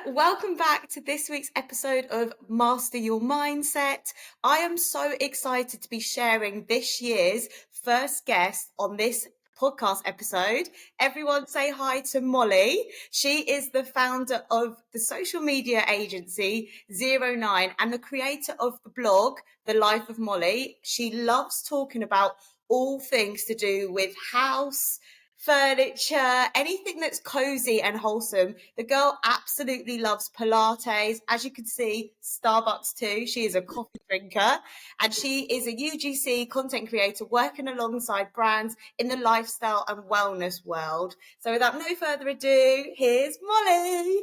Welcome back to this week's episode of Master Your Mindset. I am so excited to be sharing this year's first guest on this podcast episode. Everyone say hi to Molly. She is the founder of the social media agency 09 and the creator of the blog, The Life of Molly. She loves talking about all things to do with house, furniture, anything that's cozy and wholesome. The girl absolutely loves Pilates. As you can see, Starbucks too. She is a coffee drinker and she is a UGC content creator working alongside brands in the lifestyle and wellness world. So without no further ado, here's Molly.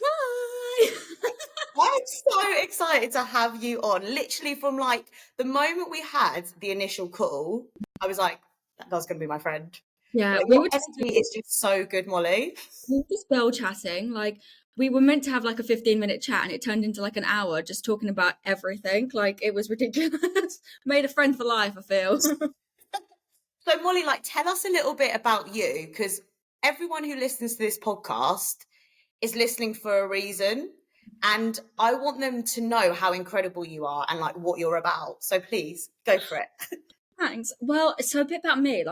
Hi! I'm so excited to have you on. Literally from like the moment we had the initial call, I was like, that girl's going to be my friend. Yeah, Like, your energy is just so good, Molly. bell chatting. Like, we were meant to have like a 15-minute chat and it turned into like an hour just talking about everything. Like, it was ridiculous. Made a friend for life, I feel. So, Molly, like, tell us a little bit about you, because everyone who listens to this podcast is listening for a reason. And I want them to know how incredible you are and like what you're about. So please go for it. Thanks. Well, so a bit about me.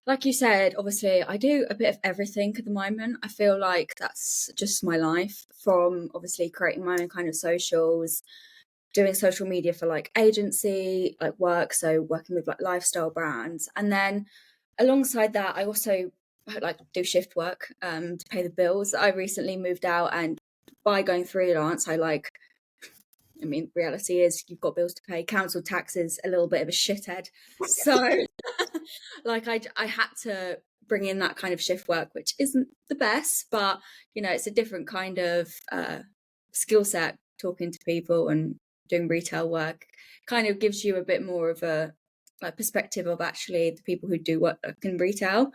Like you said, obviously, I do a bit of everything at the moment. I feel like that's just my life, from obviously creating my own kind of socials, doing social media for like agency, like work, so working with like lifestyle brands. And then alongside that, I also like do shift work to pay the bills. I recently moved out, and by going freelance, I mean, reality is you've got bills to pay, council taxes, a little bit of a shithead. So like I had to bring in that kind of shift work, which isn't the best, but it's a different kind of skill set. Talking to people and doing retail work kind of gives you a bit more of a like perspective of actually the people who do work in retail,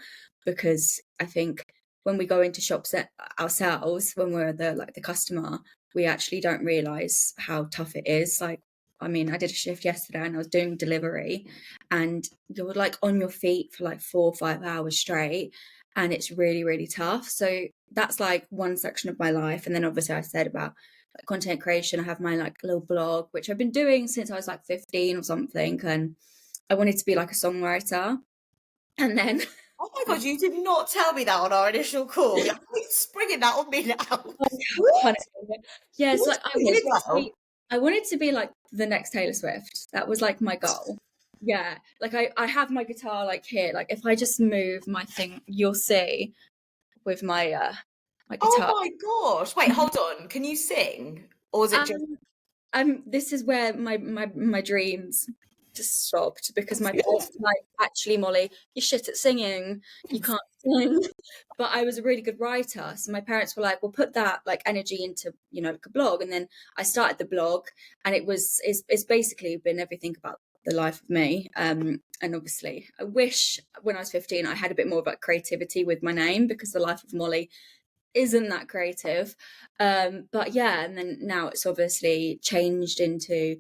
because I think when we go into shops ourselves, when we're the customer, we actually don't realize how tough it is. Like, I mean, I did a shift yesterday and I was doing delivery, and you're like on your feet for like 4 or 5 hours straight, and it's really, really tough. So that's like one section of my life. And then obviously I said about like content creation. I have my like little blog, which I've been doing since I was like 15 or something, and I wanted to be like a songwriter. And then Oh my God, you did not tell me that on our initial call. You're springing that on me now. kind of, yeah, it's like As well. I wanted to be like the next Taylor Swift. That was like my goal. Yeah, like I have my guitar like here. Like if I just move my thing, you'll see with my Oh guitar. my gosh. Wait, hold on. Can you sing? Or is it just This is where my dreams just stopped, because my parents were like, actually, Molly, you're shit at singing, you can't sing. But I was a really good writer, so my parents were like, well, put that like energy into like a blog. And then I started the blog, and it's basically been everything about the life of me. And obviously I wish when I was 15 I had a bit more of like creativity with my name, because the life of Molly isn't that creative. But yeah, and then now it's obviously changed into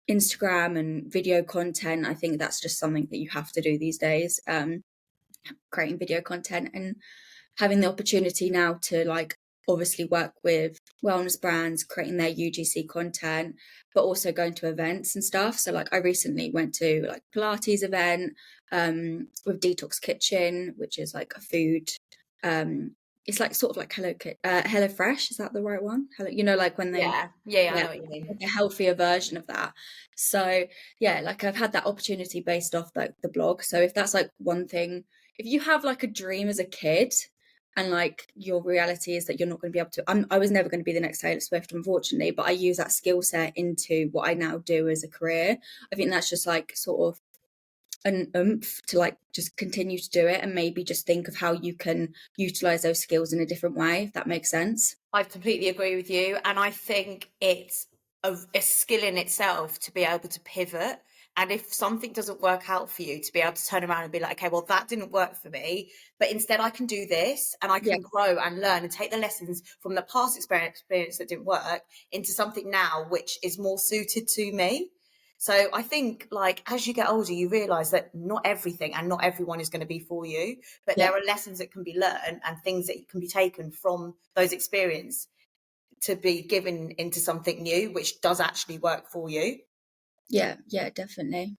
Instagram and video content. I think that's just something that you have to do these days, creating video content, and having the opportunity now to like obviously work with wellness brands, creating their UGC content, but also going to events and stuff. So like I recently went to like Pilates event with Detox Kitchen, which is like a food it's like sort of like Hello Fresh, is that the right one? Hello, like when they yeah, I yeah, know what you mean. like a healthier version of that. So yeah, like I've had that opportunity based off like the blog. So if that's like one thing, if you have like a dream as a kid and like your reality is that you're not going to be able to, I was never going to be the next Taylor Swift, unfortunately, but I use that skill set into what I now do as a career. I think that's just like sort of an oomph to like just continue to do it, and maybe just think of how you can utilize those skills in a different way, if that makes sense. I completely agree with you. And I think it's a skill in itself to be able to pivot. And if something doesn't work out for you, to be able to turn around and be like, okay, well, that didn't work for me, but instead I can do this and I Yeah, can grow and learn and take the lessons from the past experience that didn't work into something now which is more suited to me. So I think like as you get older, you realize that not everything and not everyone is going to be for you, but yeah, there are lessons that can be learned and things that can be taken from those experiences. to be given into something new, which does actually work for you. Yeah, definitely.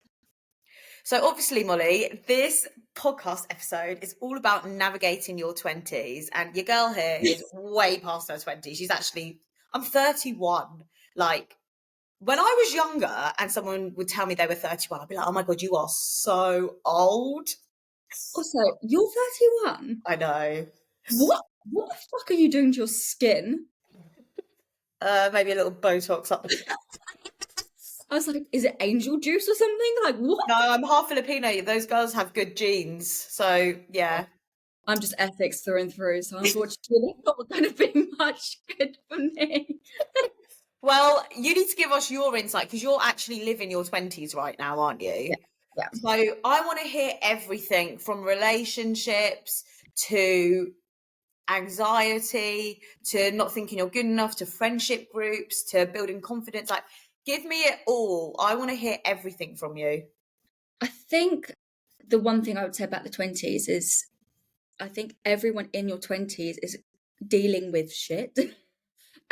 So obviously, Molly, this podcast episode is all about navigating your 20s, and your girl here is way past her 20s. I'm 31. Like, when I was younger and someone would tell me they were 31, I'd be like, oh my God, you are so old. Also, you're 31. I know. What the fuck are you doing to your skin? Maybe a little Botox up. I was like, is it angel juice or something? Like, what? No, I'm half Filipino. Those girls have good genes. So, yeah. I'm just ethics through and through, so unfortunately, it's not going to be much good for me. Well, you need to give us your insight because you're actually living your 20s right now, aren't you? Yeah. So I want to hear everything from relationships to anxiety to not thinking you're good enough to friendship groups to building confidence. Like, give me it all. I want to hear everything from you. I think the one thing I would say about the 20s is I think everyone in your 20s is dealing with shit.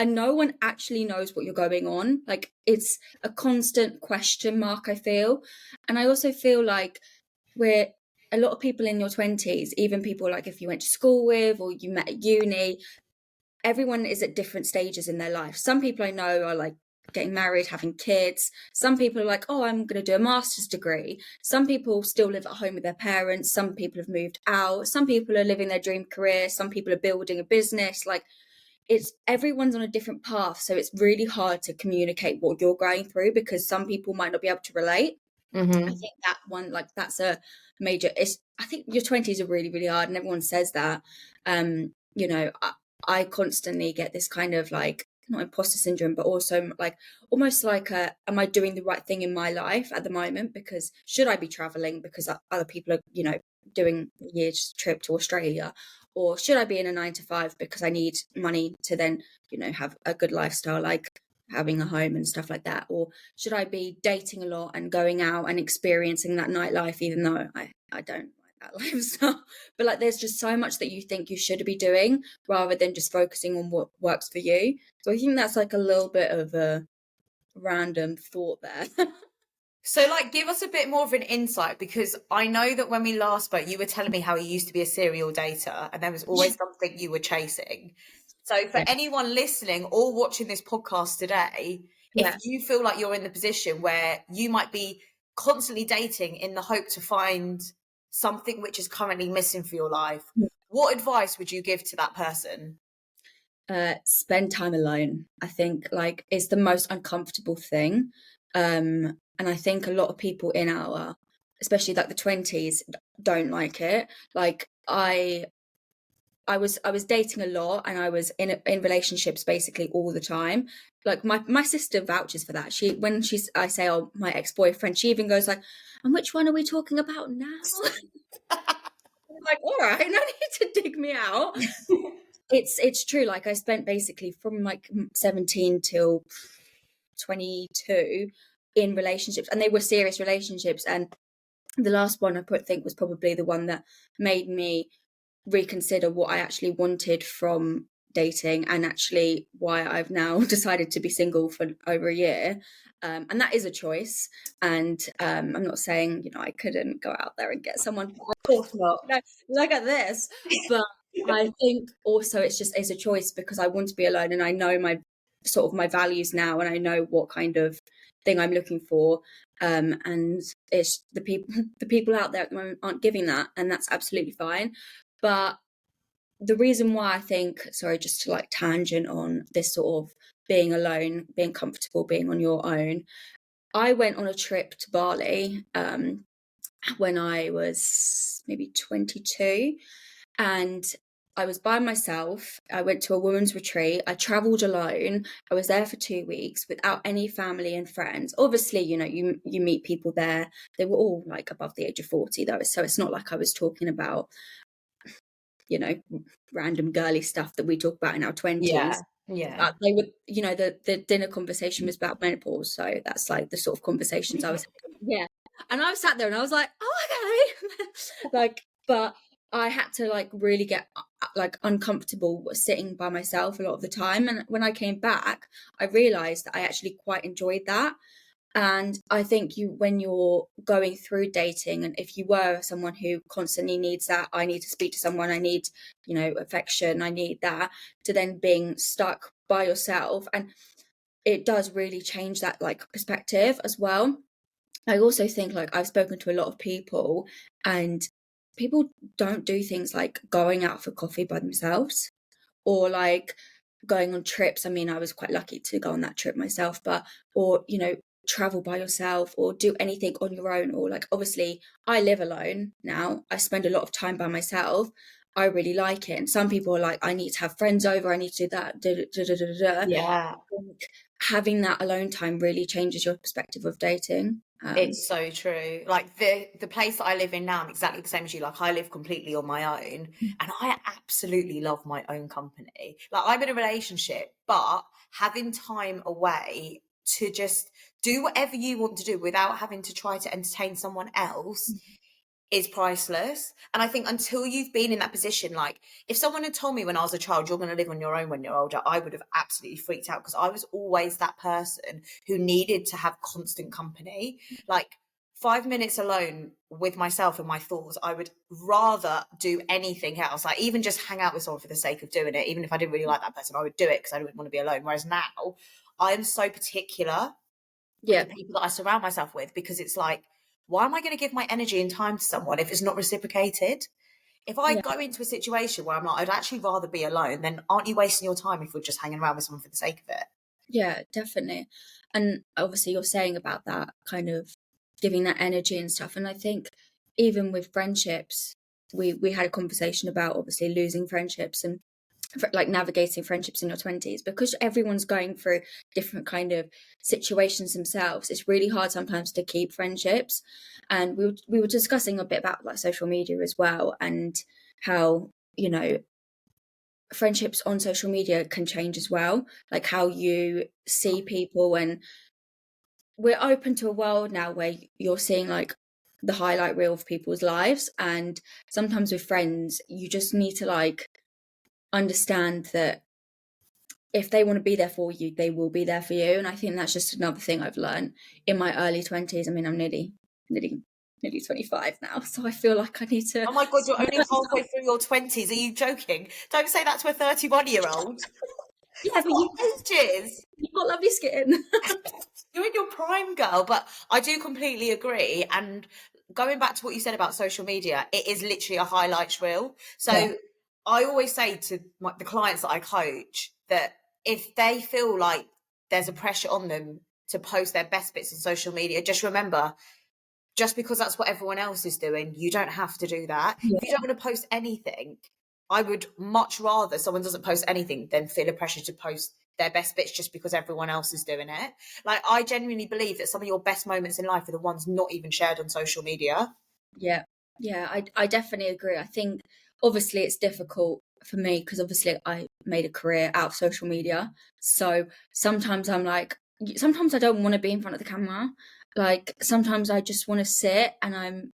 And no one actually knows what you're going on. Like, it's a constant question mark, I feel. And I also feel like we're a lot of people in your 20s, even people like if you went to school with or you met at uni, everyone is at different stages in their life. Some people I know are like getting married, having kids. Some people are like, oh, I'm going to do a master's degree. Some people still live at home with their parents. Some people have moved out. Some people are living their dream career. Some people are building a business. Like, it's everyone's on a different path, so it's really hard to communicate what you're going through because some people might not be able to relate. I think that one, like, that's a major. I think your 20s are really, really hard, and everyone says that. You know, I constantly get this kind of like not imposter syndrome, but also like almost like am I doing the right thing in my life at the moment? Because should I be traveling because other people are, you know, doing a year's trip to Australia, or should I be in a 9 to 5 because I need money to then, you know, have a good lifestyle, like having a home and stuff like that? Or should I be dating a lot and going out and experiencing that nightlife, even though I don't like that lifestyle? But like, there's just so much that you think you should be doing rather than just focusing on what works for you. So I think that's like a little bit of a random thought there. So, like, give us a bit more of an insight because I know that when we last spoke, you were telling me how you used to be a serial dater and there was always something you were chasing. So, for Yeah. anyone listening or watching this podcast today, if Yeah. you feel like you're in the position where you might be constantly dating in the hope to find something which is currently missing for your life, what advice would you give to that person? Spend time alone. I think like it's the most uncomfortable thing. And I think a lot of people in our, especially like the 20s, don't like it. Like I was dating a lot and I was in relationships basically all the time. Like my sister vouches for that. I say, oh, my ex-boyfriend, she even goes like, and which one are we talking about now? I'm like, all right, no need to dig me out. It's true. Like, I spent basically from like 17 till 22 in relationships, and they were serious relationships. And the last one think was probably the one that made me reconsider what I actually wanted from dating and actually why I've now decided to be single for over a year. And that is a choice. And I'm not saying, you know, I couldn't go out there and get someone. Of course not. No, look at this. But I think also it's a choice because I want to be alone and I know my sort of my values now and I know what kind of thing I'm looking for. And it's the people out there at the moment aren't giving that, and that's absolutely fine. But the reason why I think, sorry, just to like tangent on this sort of being alone, being comfortable, being on your own, I went on a trip to Bali when I was maybe 22, and I was by myself. I went to a women's retreat. I traveled alone. I was there for 2 weeks without any family and friends. Obviously, you know, you meet people there. They were all like above the age of 40 though. So it's not like I was talking about, you know, random girly stuff that we talk about in our 20s. Yeah. They were, you know, the dinner conversation was about menopause. So that's like the sort of conversations I was having. Yeah. And I was sat there and I was like, oh, okay. Like, but I had to like really get like uncomfortable sitting by myself a lot of the time. And when I came back, I realized that I actually quite enjoyed that. And I think when you're going through dating, and if you were someone who constantly needs that, I need to speak to someone, I need, affection, I need that, to then being stuck by yourself. And it does really change that like perspective as well. I also think like I've spoken to a lot of people, and people don't do things like going out for coffee by themselves, or like going on trips. I mean, I was quite lucky to go on that trip myself, but or travel by yourself or do anything on your own. Or like, obviously I live alone now, I spend a lot of time by myself, I really like it. And some people are like, I need to have friends over, I need to do that, da, da, da, da, da, da. Yeah. I think having that alone time really changes your perspective of dating. It's so true. Like the place that I live in now, I'm exactly the same as you. Like I live completely on my own, and I absolutely love my own company. Like I'm in a relationship, but having time away to just do whatever you want to do without having to try to entertain someone else is priceless. And I think until you've been in that position, like if someone had told me when I was a child, you're going to live on your own when you're older, I would have absolutely freaked out, because I was always that person who needed to have constant company. Like 5 minutes alone with myself and my thoughts, I would rather do anything else. Like even just hang out with someone for the sake of doing it. Even if I didn't really like that person, I would do it because I didn't want to be alone. Whereas now I am so particular with Yeah, the people that I surround myself with, because it's like, why am I going to give my energy and time to someone if it's not reciprocated? If I yeah, go into a situation where I'm like, I'd actually rather be alone, then aren't you wasting your time if we're just hanging around with someone for the sake of it? yeah, definitely. And obviously you're saying about that kind of giving that energy and stuff. And I think even with friendships, we had a conversation about obviously losing friendships and like navigating friendships in your 20s, because everyone's going through different kind of situations themselves. It's really hard sometimes to keep friendships. And we were discussing a bit about like social media as well, and how friendships on social media can change as well, like how you see people. And we're open to a world now where you're seeing like the highlight reel of people's lives, and sometimes with friends you just need to like understand that if they want to be there for you, they will be there for you. And I think that's just another thing I've learned in my early 20s. I mean, I'm nearly 25 now, so I feel like I need to. Oh my God, you're only halfway through your 20s. Are you joking? Don't say that to a 31-year-old. Yeah, You've but got ages. you've got lovely skin. You're in your prime, girl. But I do completely agree. And going back to what you said about social media, it is literally a highlights reel. So Yeah, I always say to the clients that I coach that if they feel like there's a pressure on them to post their best bits on social media, just remember, just because that's what everyone else is doing, you don't have to do that. If you yeah, don't want to post anything, I would much rather someone doesn't post anything than feel a pressure to post their best bits just because everyone else is doing it. Like, I genuinely believe that some of your best moments in life are the ones not even shared on social media. yeah, yeah. I definitely agree. I think obviously it's difficult for me because obviously I made a career out of social media. So sometimes I'm like, sometimes I don't want to be in front of the camera. Like sometimes I just want to sit and I'm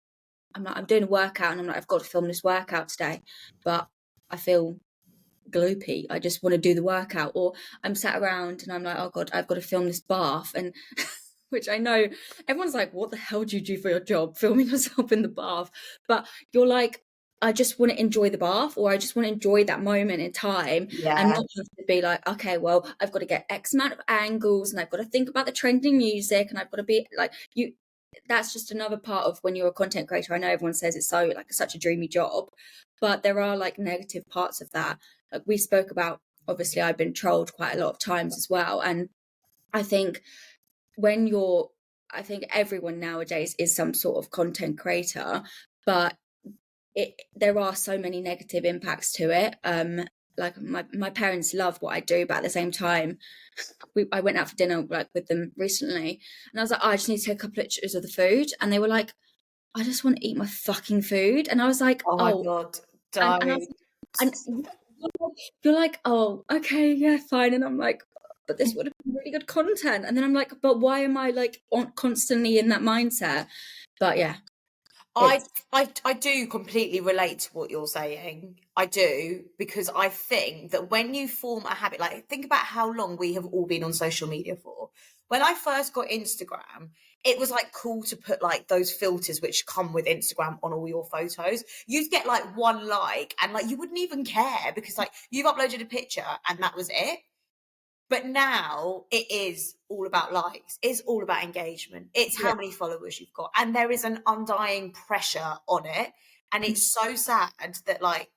like, I'm doing a workout and I'm like, I've got to film this workout today, but I feel gloopy. I just want to do the workout. Or I'm sat around and I'm like, oh God, I've got to film this bath. And which I know everyone's like, what the hell do you do for your job? Filming yourself in the bath. But you're like, I just want to enjoy the bath, or I just want to enjoy that moment in time, and Yeah. not have to be like, okay, well, I've got to get X amount of angles and I've got to think about the trending music and I've got to be like you. That's just another part of when you're a content creator. I know everyone says it's so like such a dreamy job, but there are like negative parts of that. Like we spoke about, obviously I've been trolled quite a lot of times as well. And I think when you're, I think everyone nowadays is some sort of content creator, but there are so many negative impacts to it. Like my parents love what I do, but at the same time, I went out for dinner like with them recently, and I was like, oh, I just need to take a couple of pictures of the food, and they were like, I just want to eat my fucking food, and I was like, Oh my oh, God, and I don't. was, and you're like, oh, okay, yeah, fine, and I'm like, but this would have been really good content, and then I'm like, but why am I like constantly in that mindset? But yeah, I, It's I do completely relate to what you're saying. I do, because I think that when you form a habit, like think about how long we have all been on social media for. When I first got Instagram, it was like cool to put like those filters which come with Instagram on all your photos. You'd get like one like, and like you wouldn't even care because like you've uploaded a picture and that was it. But now it is all about likes. It's all about engagement. It's yeah, how many followers you've got. And there is an undying pressure on it. And it's so sad that like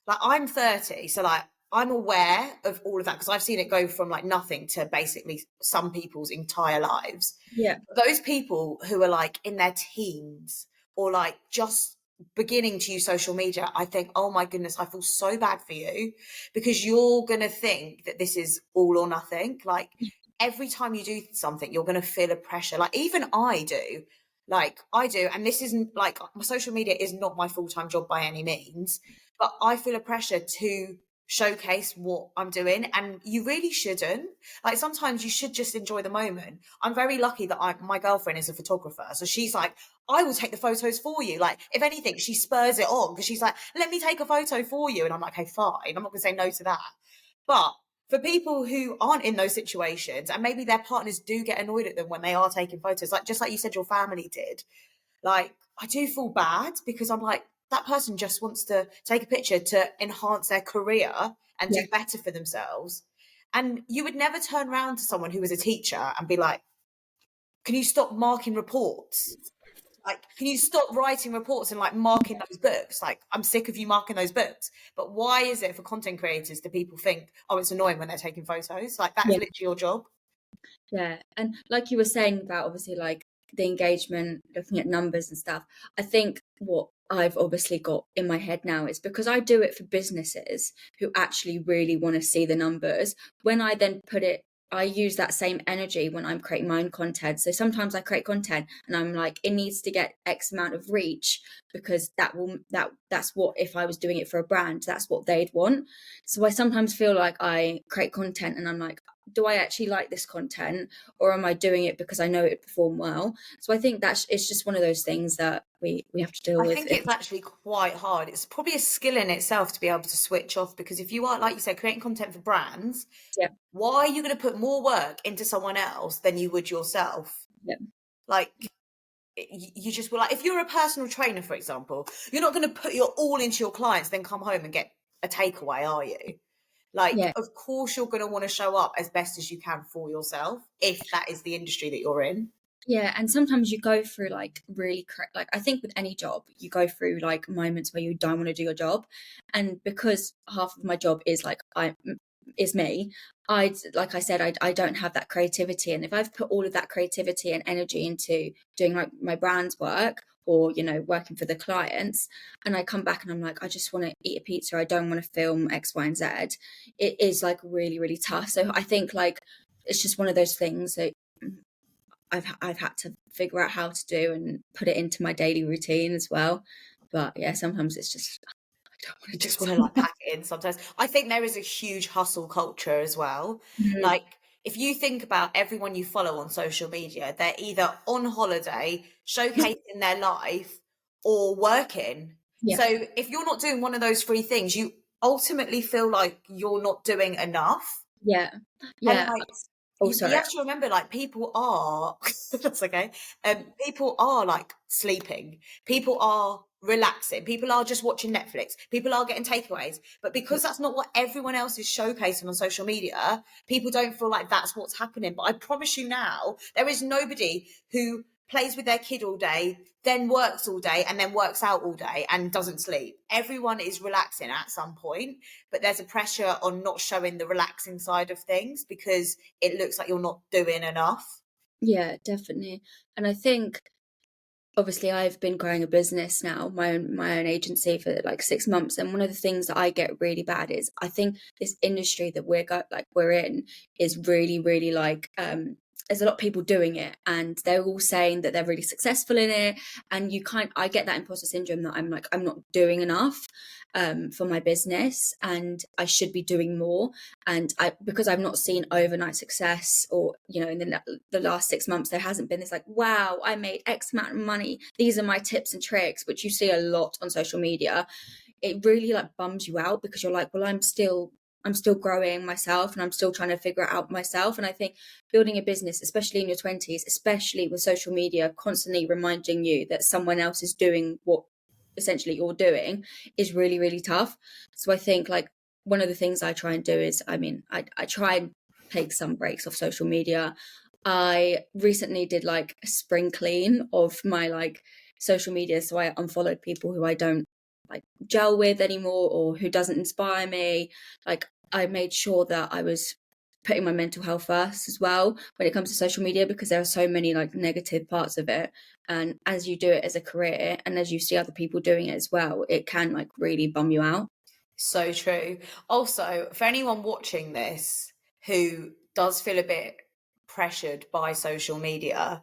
I'm 30, so like I'm aware of all of that because I've seen it go from like nothing to basically some people's entire lives. yeah, Those people who are like in their teens or like just beginning to use social media, I think, oh my goodness, I feel so bad for you because you're going to think that this is all or nothing. Like every time you do something, you're going to feel a pressure. Like even I do. Like I do. And this isn't like my social media is not my full time job by any means, but I feel a pressure to showcase what I'm doing. And you really shouldn't. Like sometimes you should just enjoy the moment. I'm very lucky that my girlfriend is a photographer. So she's like, I will take the photos for you. Like, if anything, she spurs it on because she's like, let me take a photo for you. And I'm like, okay, fine. I'm not going to say no to that. But for people who aren't in those situations and maybe their partners do get annoyed at them when they are taking photos, like just like you said, your family did, like, I do feel bad because I'm like, that person just wants to take a picture to enhance their career and yeah, do better for themselves. And you would never turn around to someone who was a teacher and be like, can you stop marking reports? Like, can you stop writing reports and like marking those books? Like, I'm sick of you marking those books. But why is it for content creators do people think, oh, it's annoying when they're taking photos? Like, that is yeah. literally your job. Yeah, and like you were saying about obviously like the engagement, looking at numbers and stuff, I think what I've obviously got in my head now is because I do it for businesses who actually really want to see the numbers. When I then put it, I use that same energy when I'm creating my own content. So sometimes I create content and I'm like, it needs to get X amount of reach because that's what, if I was doing it for a brand, that's what they'd want. So I sometimes feel like I create content and I'm like, do I actually like this content or am I doing it because I know it would perform well? So I think that's it's just one of those things that we have to deal I with. think it's actually quite hard. It's probably a skill in itself to be able to switch off because if you are, like you said, creating content for brands, Yeah, why are you going to put more work into someone else than you would yourself? yeah, Like, you just were like, if you're a personal trainer, for example, you're not going to put your all into your clients, then come home and get a takeaway, are you? Like, yeah. of course, you're going to want to show up as best as you can for yourself if that is the industry that you're in. Yeah, and sometimes you go through like really like I think with any job you go through like moments where you don't want to do your job, and because half of my job is like I is me, I like I said I don't have that creativity, and if I've put all of that creativity and energy into doing like my brand's work or working for the clients, and I come back and I'm like I just want to eat a pizza, I don't want to film X, Y, and Z, it is like really really tough. So I think like it's just one of those things that I've had to figure out how to do and put it into my daily routine as well. But yeah, sometimes it's just I don't want You to do just want to like something. pack it in sometimes. I think there is a huge hustle culture as well. Mhm. Like, if you think about everyone you follow on social media, they're either on holiday, showcasing their life, or working. Yeah, So if you're not doing one of those three things, you ultimately feel like you're not doing enough. yeah, And yeah. like, Oh, you sorry. have to remember, like, people are, that's okay. People are like sleeping, people are relaxing, people are just watching Netflix, people are getting takeaways. But because that's not what everyone else is showcasing on social media, people don't feel like that's what's happening. But I promise you now, there is nobody who plays with their kid all day, then works all day, and then works out all day and doesn't sleep. Everyone is relaxing at some point, but there's a pressure on not showing the relaxing side of things because it looks like you're not doing enough. Yeah, definitely. And I think obviously I've been growing a business now, my own agency for like 6 months, and one of the things that I get really bad is I think this industry that we're in is really really like there's a lot of people doing it and they're all saying that they're really successful in it, and I get that imposter syndrome that I'm like I'm not doing enough, for my business, and I should be doing more. And because I've not seen overnight success, or in the last 6 months, there hasn't been this like, wow, I made X amount of money, these are my tips and tricks, which you see a lot on social media. It really like bums you out, because you're like, well, I'm still growing myself, and I'm still trying to figure it out myself. And I think building a business, especially in your 20s, especially with social media constantly reminding you that someone else is doing what essentially you're doing, is really, really tough. So I think like one of the things I try and do is, I try and take some breaks off social media. I recently did like a spring clean of my like social media. So I unfollowed people who I don't like gel with anymore, or who doesn't inspire me. Like I made sure that I was putting my mental health first as well when it comes to social media, because there are so many like negative parts of it. And as you do it as a career, and as you see other people doing it as well, it can like really bum you out. So true. Also, for anyone watching this who does feel a bit pressured by social media,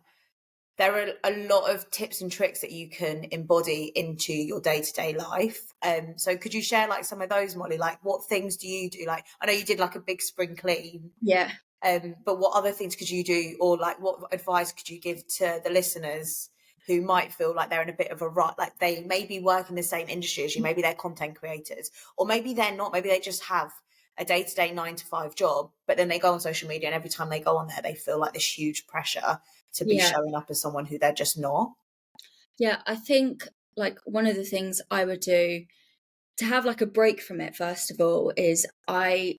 there are a lot of tips and tricks that you can embody into your day-to-day life. So could you share like some of those, Molly? Like what things do you do? Like I know you did like a big spring clean. Yeah. But what other things could you do, or like what advice could you give to the listeners who might feel like they're in a bit of a rut, like they maybe work in the same industry as you, maybe they're content creators, or maybe they're not, maybe they just have a day-to-day 9 to 5 job, but then they go on social media and every time they go on there, they feel like this huge pressure to be Yeah. showing up as someone who they're just not. Yeah. I think like one of the things I would do to have like a break from it, first of all, is I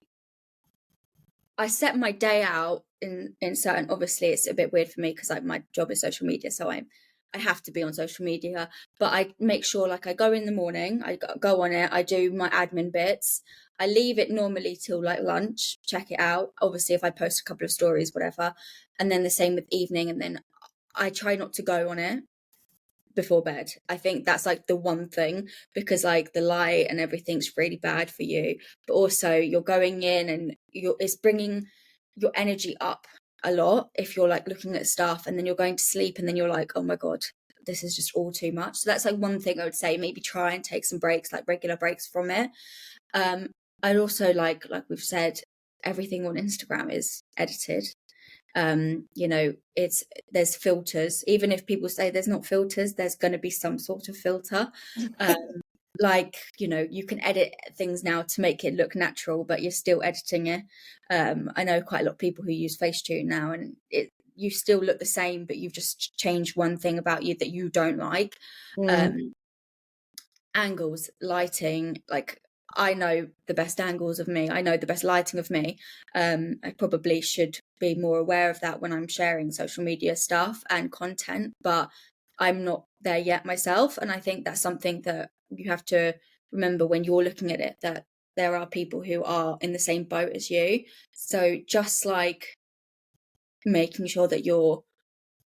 set my day out in certain. Obviously, it's a bit weird for me because like my job is social media, so I have to be on social media. But I make sure like I go in the morning, I go on it, I do my admin bits. I leave it normally till like lunch, check it out. Obviously, if I post a couple of stories, whatever, and then the same with evening, and then I try not to go on it before bed. I think that's like the one thing, because like the light and everything's really bad for you, but also you're going in and it's bringing your energy up a lot if you're like looking at stuff, and then you're going to sleep and then you're like, oh my god, this is just all too much. So that's like one thing I would say, maybe try and take some breaks, like regular breaks from it. I'd also like we've said, everything on Instagram is edited. There's filters. Even if people say there's not filters, there's going to be some sort of filter. um you can edit things now to make it look natural, but you're still editing it. I know quite a lot of people who use Facetune now, and you still look the same, but you've just changed one thing about you that you don't like. Angles, lighting, like I know the best angles of me, I know the best lighting of me. I probably should be more aware of that when I'm sharing social media stuff and content, but I'm not there yet myself. And I think that's something that you have to remember when you're looking at it, that there are people who are in the same boat as you. So just like making sure that you're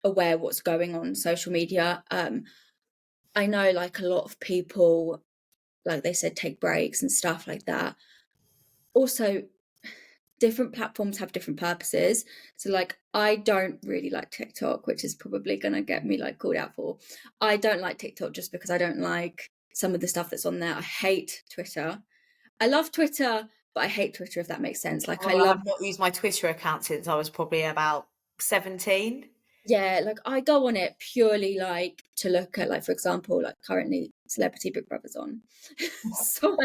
aware what's going on social media. I know like a lot of people, like they said, take breaks and stuff like that. Also, different platforms have different purposes. So like I don't really like TikTok, which is probably gonna get me like called out for. I don't like TikTok just because I don't like some of the stuff that's on there. I hate Twitter. I love Twitter, but I hate Twitter, if that makes sense. Like I Oh, I love have not used my Twitter account since I was probably about 17. Yeah, like I go on it purely like to look at, like, for example, like currently Celebrity Big Brother's on. So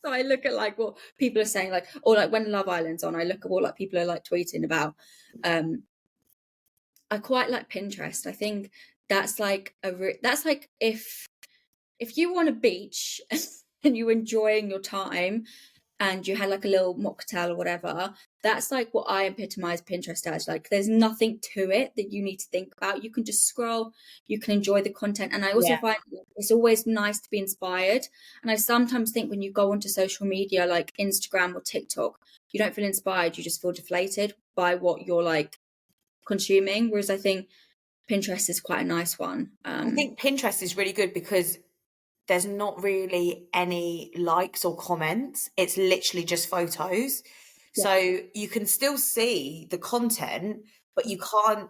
I look at like what people are saying, like, or like when Love Island's on, I look at what like people are like tweeting about. I quite like Pinterest. I think that's like that's like if you were on a beach and you were enjoying your time and you had like a little mocktail or whatever, that's like what I epitomize Pinterest as. Like there's nothing to it that you need to think about. You can just scroll, you can enjoy the content. And I also Yeah. find it's always nice to be inspired. And I sometimes think when you go onto social media like Instagram or TikTok, you don't feel inspired, you just feel deflated by what you're like consuming. Whereas I think Pinterest is quite a nice one. I think Pinterest is really good because there's not really any likes or comments. It's literally just photos. Yeah. So you can still see the content, but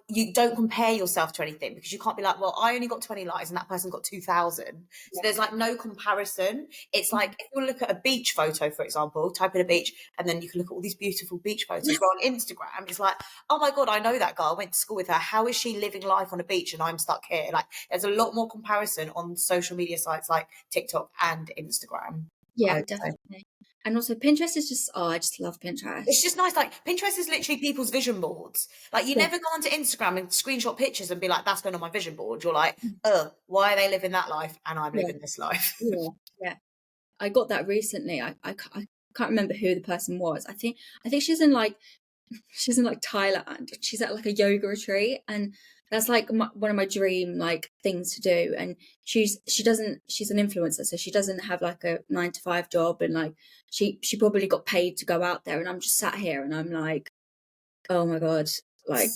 you don't compare yourself to anything, because you can't be like, well, I only got 20 likes and that person got 2,000. So there's like no comparison. It's like, if you want to look at a beach photo, for example, type in a beach, and then you can look at all these beautiful beach photos. But on Instagram, it's like, oh my God, I know that girl. I went to school with her. How is she living life on a beach and I'm stuck here? Like, there's a lot more comparison on social media sites like TikTok and Instagram. I Yeah, would say. definitely. And also Pinterest is just, I just love It's Pinterest. just nice. Like, Pinterest is literally people's vision boards. Like, you Yeah. never go onto Instagram and screenshot pictures and be like, that's going on my vision board. You're like, why are they living that life and I'm Yeah. living this life? Yeah. Yeah. I got that recently. I can't remember who the person was. I think she's in like Thailand. She's at like a yoga retreat, and that's like one of my dream like things to do. And she's an influencer, so she doesn't have like a 9 to 5 job, and like she probably got paid to go out there. And I'm just sat here and I'm like, oh my God, like.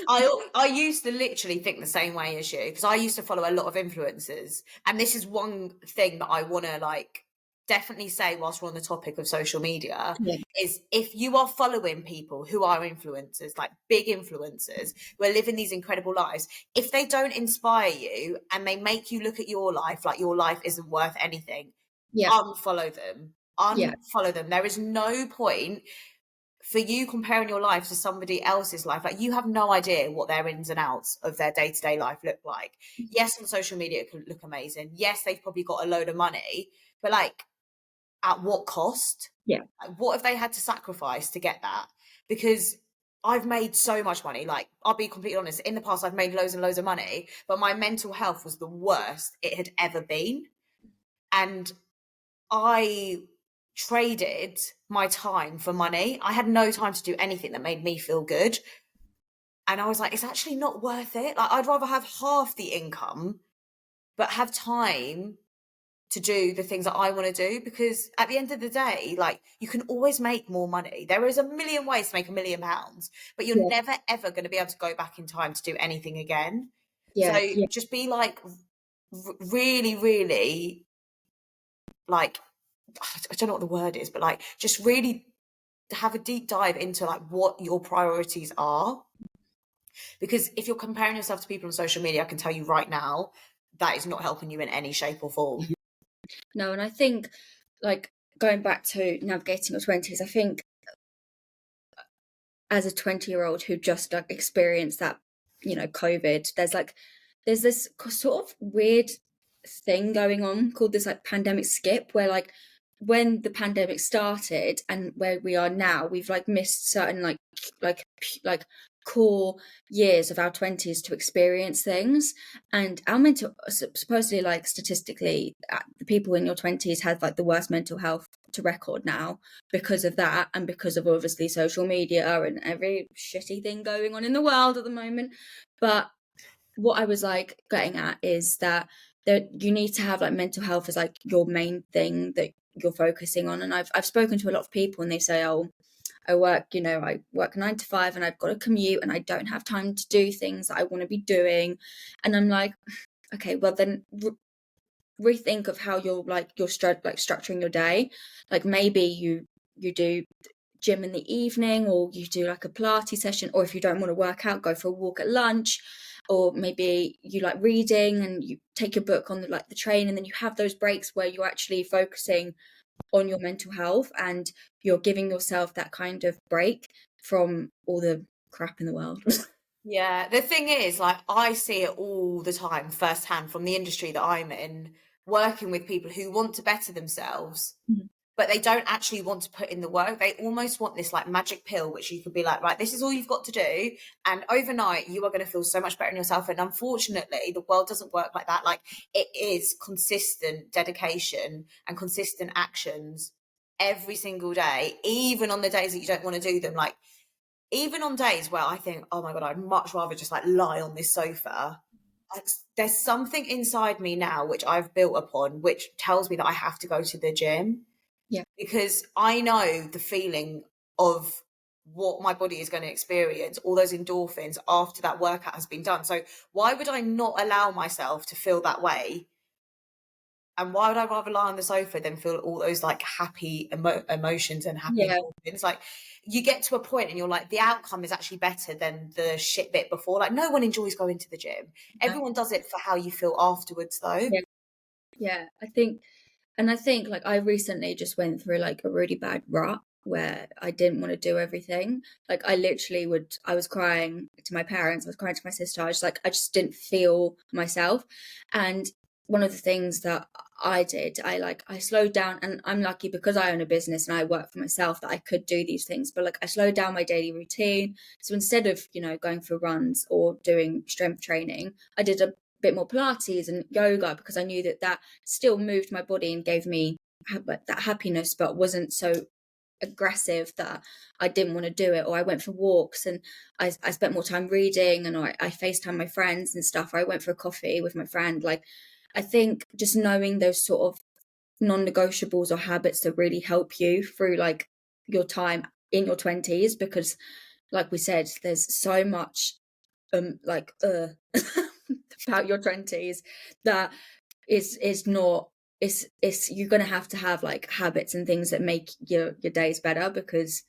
I used to literally think the same way as you, because I used to follow a lot of influencers, and this is one thing that I want to like definitely say whilst we're on the topic of social media, Yeah. is if you are following people who are influencers, like big influencers who are living these incredible lives, if they don't inspire you and they make you look at your life like your life isn't worth anything, Yeah. unfollow them. Yeah. Unfollow them. There is no point for you comparing your life to somebody else's life. Like, you have no idea what their ins and outs of their day-to-day life look like. Yes, on social media it could look amazing. Yes, they've probably got a load of money, but like, at what cost? Yeah. Like, what have they had to sacrifice to get that? Because I've made so much money. Like, I'll be completely honest, in the past I've made loads and loads of money, but my mental health was the worst it had ever been. And I traded my time for money. I had no time to do anything that made me feel good. And I was like, it's actually not worth it. Like, I'd rather have half the income, but have time to do the things that I want to do, because at the end of the day, like, you can always make more money. There is a million ways to make £1,000,000, but you're Yeah. never ever going to be able to go back in time to do anything again. Yeah. So Yeah. just be like really, really, like, I don't know what the word is, but like, just really have a deep dive into like what your priorities are. Because if you're comparing yourself to people on social media, I can tell you right now, that is not helping you in any shape or form. No, and I think like going back to navigating your 20s, I think as a 20-year-old who just like experienced that, COVID, there's this sort of weird thing going on called this like pandemic skip, where like when the pandemic started and where we are now, we've like missed certain like core years of our 20s to experience things. And our mental, supposedly, like statistically, the people in your 20s had like the worst mental health to record now because of that, and because of obviously social media and every shitty thing going on in the world at the moment. But what I was like getting at is that you need to have like mental health as like your main thing that you're focusing on. And I've spoken to a lot of people, and they say, oh, I work 9 to 5 and I've got a commute and I don't have time to do things that I want to be doing. And I'm like, okay, well then rethink of how you're structuring your day. Like, maybe you do gym in the evening, or you do like a Pilates session, or if you don't want to work out, go for a walk at lunch. Or maybe you like reading and you take your book on the train, and then you have those breaks where you're actually focusing on your mental health and you're giving yourself that kind of break from all the crap in the world. Yeah, the thing is, like, I see it all the time firsthand from the industry that I'm in, working with people who want to better themselves, but they don't actually want to put in the work. They almost want this like magic pill, which you could be like, right, this is all you've got to do, and overnight you are going to feel so much better in yourself. And unfortunately, the world doesn't work like that. Like, it is consistent dedication and consistent actions every single day, even on the days that you don't want to do them. Like, even on days where I think, oh my God, I'd much rather just like lie on this sofa, there's something inside me now which I've built upon, which tells me that I have to go to the gym. Yeah. Because I know the feeling of what my body is going to experience, all those endorphins after that workout has been done. So why would I not allow myself to feel that way And why would I rather lie on the sofa than feel all those like happy emotions and happy Yeah, endorphins? Like, you get to a point and you're like, the outcome is actually better than the shit bit before. Like, no one enjoys going to the gym. yeah, Everyone does it for how you feel afterwards, though. yeah, yeah. I think like I recently just went through like a really bad rut where I didn't want to do everything. Like I literally I was crying to my parents, I was crying to my sister. I just didn't feel myself. And one of the things that I did, I slowed down, and I'm lucky because I own a business and I work for myself that I could do these things. But like I slowed down my daily routine. So instead of, going for runs or doing strength training, I did a bit more Pilates and yoga because I knew that still moved my body and gave me like that happiness, but wasn't so aggressive that I didn't want to do it. Or I went for walks, and I spent more time reading, and I FaceTime my friends and stuff. Or I went for a coffee with my friend. Like, I think just knowing those sort of non-negotiables or habits that really help you through like your time in your 20s, because like we said, there's so much like about your 20s that is not it's you're gonna have to have like habits and things that make your days better, because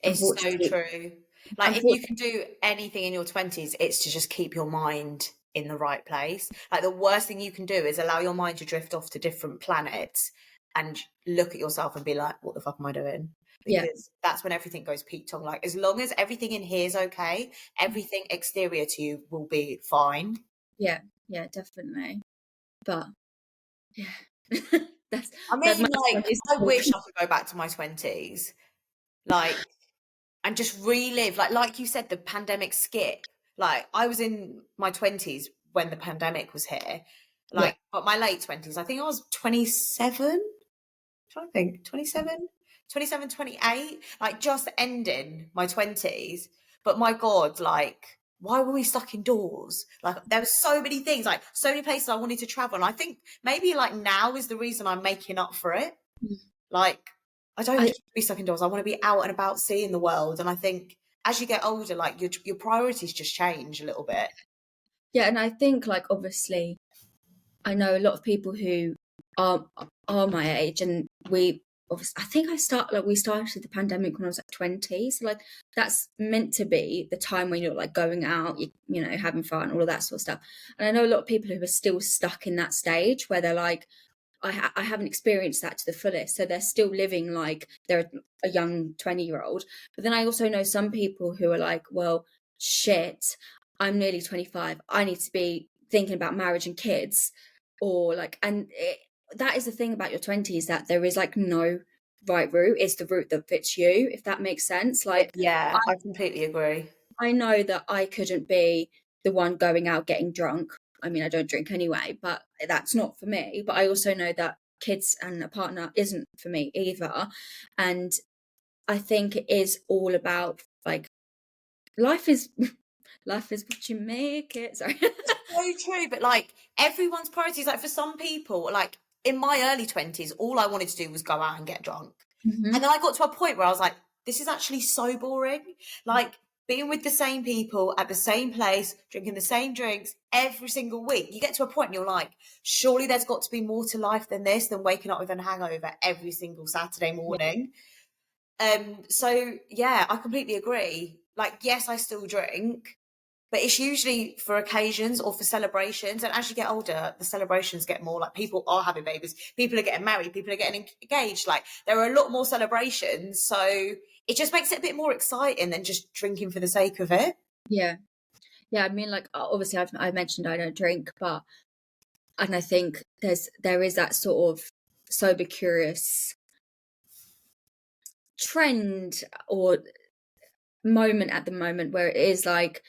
It's so unfortunately true. Like, if you unfortunately can do anything in your 20s, it's to just keep your mind in the right place. Like, the worst thing you can do is allow your mind to drift off to different planets and look at yourself and be like, what the fuck am I doing? yeah, Because that's when everything goes peak tong. Like, as long as everything in here is okay, everything exterior to you will be fine. yeah, yeah, definitely. But yeah, that's I that's mean, my like, 20s I talk. wish I could go back to my 20s. Like, and just relive, like you said, the pandemic skip. Like, I was in my 20s when the pandemic was here, Yeah, like, but my late 20s, I think I was 27. Trying to think, 27, 27, 28. Like, just ending my 20s. But my God, like, why were we stuck indoors? Like, there were so many things, like so many places I wanted to travel, and I think maybe like now is the reason I'm making up for it. Like, I don't I just be stuck indoors. I want to be out and about seeing the world. And I think as you get older, like, your priorities just change a little bit. yeah, and I think like obviously I know a lot of people who are are my age, and we obviously I think we started the pandemic when I was like 20. So like that's meant to be the time when you're like going out, having fun, all of that sort of stuff. And I know a lot of people who are still stuck in that stage where they're like, I haven't experienced that to the fullest. So they're still living like they're a young 20-year-old. But then I also know some people who are like, well, shit, I'm nearly 25. I need to be thinking about marriage and kids. Or like, that is the thing about your 20s, that there is like no right route. It's the route that fits you, if that makes sense. Like, Yeah, I completely agree. I know that I couldn't be the one going out getting drunk. I mean, I don't drink anyway, but that's not for me. But I also know that kids and a partner isn't for me either. And I think it is all about like life is life is what you make it. Sorry. So true. But like, everyone's priorities, like, for some people, like in my early 20s, all I wanted to do was go out and get drunk. And Hmm. then I got to a point where I was like, this is actually so boring. Like, being with the same people at the same place, drinking the same drinks every single week. You get to a point and you're like, surely there's got to be more to life than this, than waking up with a hangover every single Saturday Yeah. morning. So yeah, I completely agree. Like, yes, I still drink, but it's usually for occasions or for celebrations. And as you get older, the celebrations get more, like, people are having babies, people are getting married, people are getting engaged. Like, there are a lot more celebrations. So it just makes it a bit more exciting than just drinking for the sake of it. Yeah. Yeah. I mean, like obviously I mentioned I don't drink, and I think there is that sort of sober curious trend or moment at the moment where it is like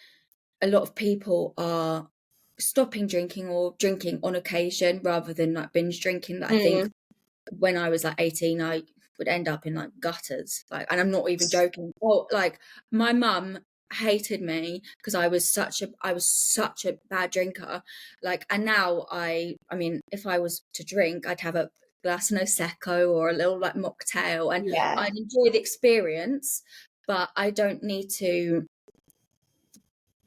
a lot of people are stopping drinking or drinking on occasion rather than like binge drinking. That I think Mm. when I was like 18, I would end up in like gutters. Like, and I'm not even joking. Or like my mum hated me because I was such a bad drinker. Like, and now I mean, if I was to drink, I'd have a glass of Prosecco or a little like mocktail, and Yeah. I'd enjoy the experience, but I don't need to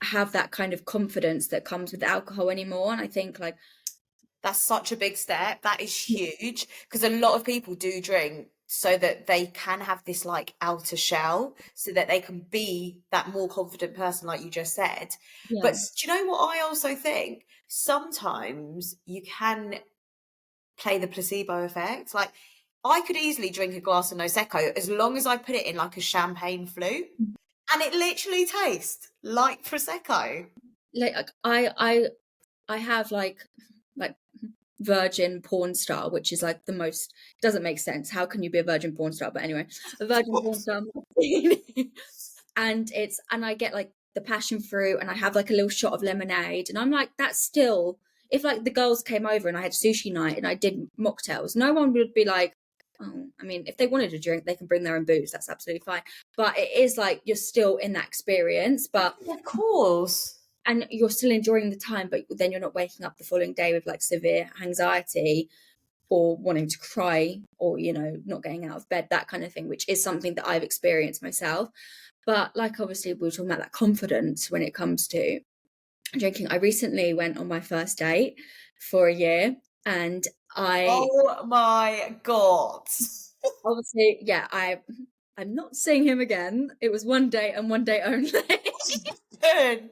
have that kind of confidence that comes with alcohol anymore. And I think like That's such a big step. That is huge because a lot of people do drink so that they can have this like outer shell so that they can be that more confident person, like you just said. But Yeah. do you know what I also think? Sometimes you can play the placebo effect. Like I could easily drink a glass of Prosecco as long as I put it in like a champagne flute and it literally tastes like Prosecco. Like I have like virgin porn star, which is like the most, doesn't make sense. How can you be a virgin porn star? But anyway, a virgin porn star martini. And I get like the passion fruit and I have like a little shot of lemonade. And I'm like, that's still, if like the girls came over and I had sushi night and I did mocktails, no one would be like, oh, I mean, if they wanted to drink, they can bring their own booze. That's absolutely fine. But it is like you're still in that experience. But Of course. and you're still enjoying the time, but then you're not waking up the following day with like severe anxiety or wanting to cry or, you know, not getting out of bed, that kind of thing, which is something that I've experienced myself. But like obviously we were talking about that confidence when it comes to drinking. I recently went on my first date for a year and I Oh my God. obviously, yeah, I'm not seeing him again. It was one day and one day only. Good.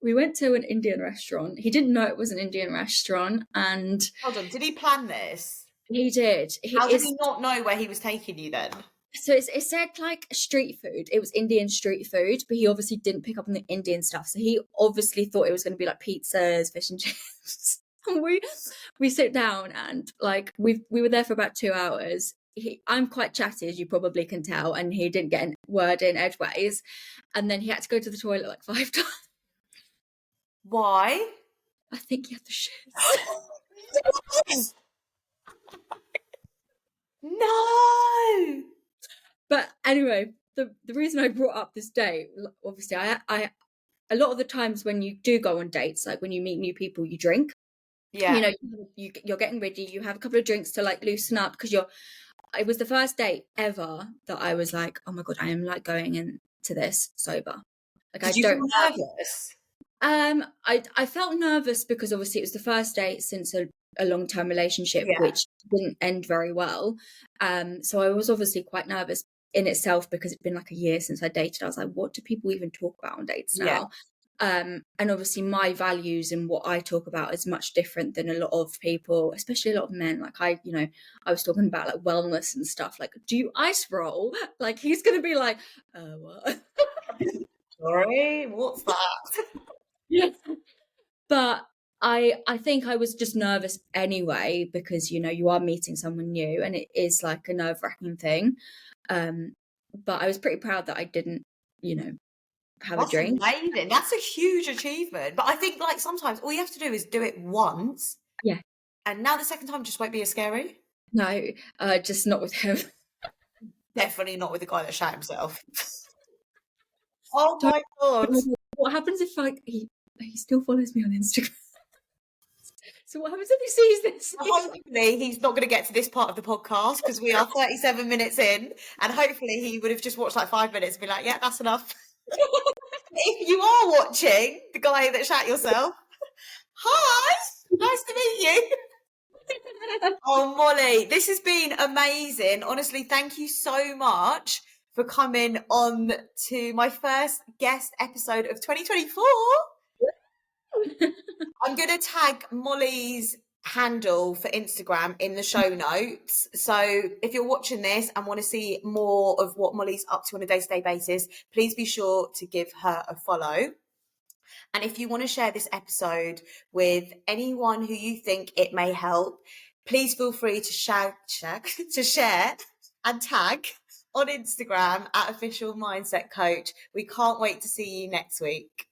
We went to an Indian restaurant. He didn't know it was an Indian restaurant, and Hold on, did he plan this? he did. He How did is he not know where he was taking you then? so it said like street food. It was Indian street food, but he obviously didn't pick up on the Indian stuff. So he obviously thought it was going to be like pizzas, fish and chips. And we sit down and like we were there for about 2 hours. I'm quite chatty, as you probably can tell, and he didn't get a word in edgeways. And then he had to go to the toilet like 5 times. Why? I think he had the shits. No. But anyway, the reason I brought up this date, obviously, I a lot of the times when you do go on dates, like when you meet new people, you drink. Yeah. You know, you're getting ready, you have a couple of drinks to like loosen up because you're. It was the first date ever that I was like, oh my God, I am like going into this sober. Like I Did you don't feel have. nervous? I felt nervous because obviously it was the first date since a long-term relationship, Yeah. which didn't end very well. So I was obviously quite nervous in itself because it'd been like a year since I dated. I was like, what do people even talk about on dates Yeah. now? And obviously my values and what I talk about is much different than a lot of people, especially a lot of men. Like I was talking about like wellness and stuff. Like, do you ice roll? Like he's gonna be like, what? Sorry, what's that? Yeah. But I think I was just nervous anyway because you know you are meeting someone new and it is like a nerve-wracking thing. But I was pretty proud that I didn't, you know, have a That's drink. amazing. That's a huge achievement. But I think like sometimes all you have to do is do it once. Yeah. And now the second time just won't be as scary. No, just not with him. Definitely not with the guy that shot himself. Oh Don't- my God. What happens if like he still follows me on Instagram? So what happens if he sees this? Hopefully he's not going to get to this part of the podcast because we are 37 minutes in and hopefully he would have just watched like 5 minutes and be like, yeah, that's enough. If you are watching the guy that shot yourself, hi, nice to meet you. Oh, Molly, this has been amazing. Honestly, thank you so much for coming on to my first guest episode of 2024. I'm going to tag Molly's handle for Instagram in the show notes. So if you're watching this and want to see more of what Molly's up to on a day-to-day basis, please be sure to give her a follow. And if you want to share this episode with anyone who you think it may help, please feel free to share and tag on Instagram @official mindset coach. We can't wait to see you next week.